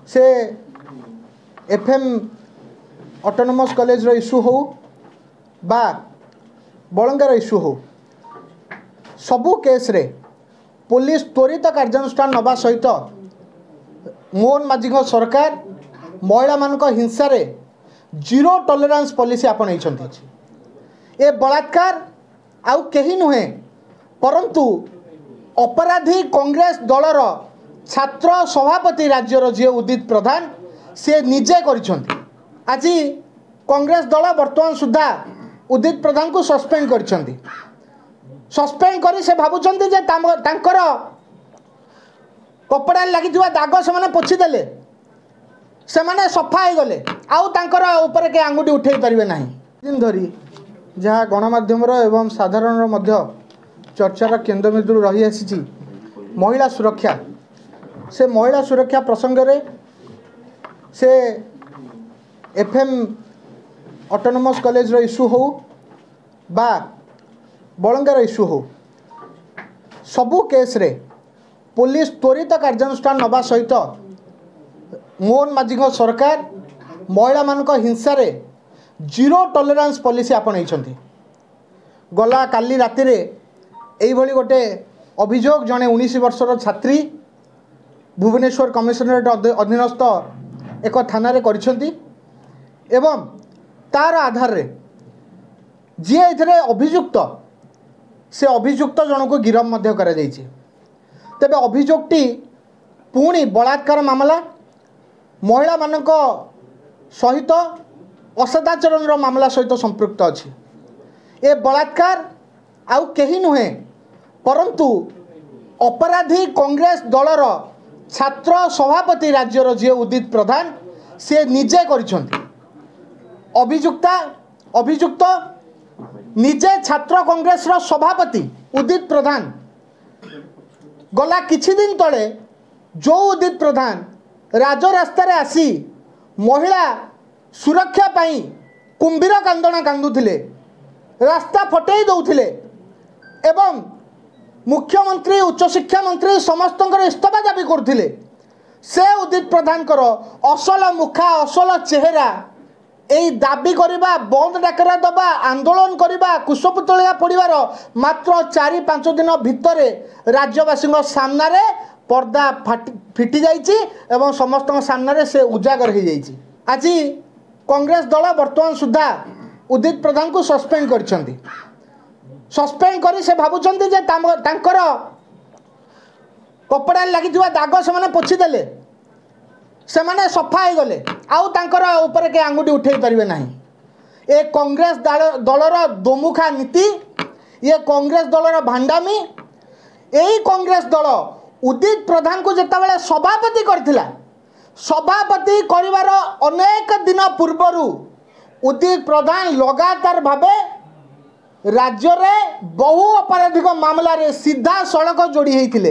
से FM autonomous college रो issue हो बा बलंगार इश्यू हो सबू केस रे पुलिस त्वरित कार्यानुष्ठान नवा सहित मोहन माझी सरकार महिला मान हिंसा रे जीरो टॉलरेंस पॉलिसी आपण ए बलात्कार आउ कहीं नुहे परंतु अपराधी कांग्रेस दलर छात्र सभापति राज्यर जी उदित प्रधान से निजे करिसेंती आज कांग्रेस दल वर्तमान सुधा उदित प्रधान को सस्पेंड करिसेंती सस्पेंड करी से भाबुचंती जे तांकर कपड़ा लगी दाग से माने पोछि देले से माने सफा हो गले आउ तांकर ऊपर के आंगुठी उठे पारिबे नाही दिन धरी जहाँ गणमाध्यम एवं साधारण मध्य चर्चार केन्द्रबिंदु रही आसी महिला सुरक्षा से महिला सुरक्षा प्रसंग रे से एफएम ऑटोनोमस कॉलेज रो इश्यू हो बा बलंगार इश्यू हो सबू केस रे पुलिस त्वरित कार्यानुष्ठान नवा सहित मोहन माझी सरकार महिला मान हिंसा रे जीरो टॉलरेंस पॉलिसी आपण गला काली राति रे एई भली गोटे अभियोग जड़े 19 वर्षर छात्री भुवनेश्वर कमिशनरेट अधीनस्थ एक थाना रे करिसेंती एवं तार आधार रे जी एथरे अभियुक्त से अभियुक्त जनक गिरफ मध्य करा जायछि तेबे अभियोगटी पुणी बलात्कार मामला महिला मानक सहित असदाचरण मामला सहित संपृक्त अछि ए बलात्कार आउ कहीं नुहे परंतु अपराधी कांग्रेस दलर छात्र सभापति राज्यर जी उदित प्रधान से निजे करिसेंती अभियुक्त निजे छात्र कांग्रेस रो सभापति उदित प्रधान गला किछि दिन तले जो उदित प्रधान राजरास्ता रे आसी महिला सुरक्षा पाई कुंभीर कांदना कांदुथिले रास्ता फटेई दउथिले एवं मुख्यमंत्री उच्च शिक्षा मंत्री समस्त इस्तीफा दाबी करथिले से उदित प्रधान असल मुखा असल चेहरा एई दाबी करिबा बंद डाकरा दबा आंदोलन करिबा कुशपुतलिया पड़िबार मात्र 4-5 दिन भितर राज्यवासी सामना रे पर्दा फिटी जाइछि एवं समस्त सामना रे से उजागर हो जाइछि आज कांग्रेस दल वर्तमान सुधा उदित प्रधान को सस्पेंड करिसेंती सस्पेंड करी से भाबुचंती जे तांकर कपड़ा लगी दाग से माने पोछि देले से माने सफा हो गले आउ तांकर ऊपर के आंगुठी उठे पारिबे नाही ए कांग्रेस दलर दोमुखा नीति ये कांग्रेस दलर भांडामी यही कांग्रेस दल उदित प्रधान को जितेबाला सभापति करथिला सभापति करिवार अनेक दिन पूर्वरु उदित प्रधान लगातार भावे राज्य रे बहु अपराधिक मामला रे सीधा सड़क जोड़ी होइथिले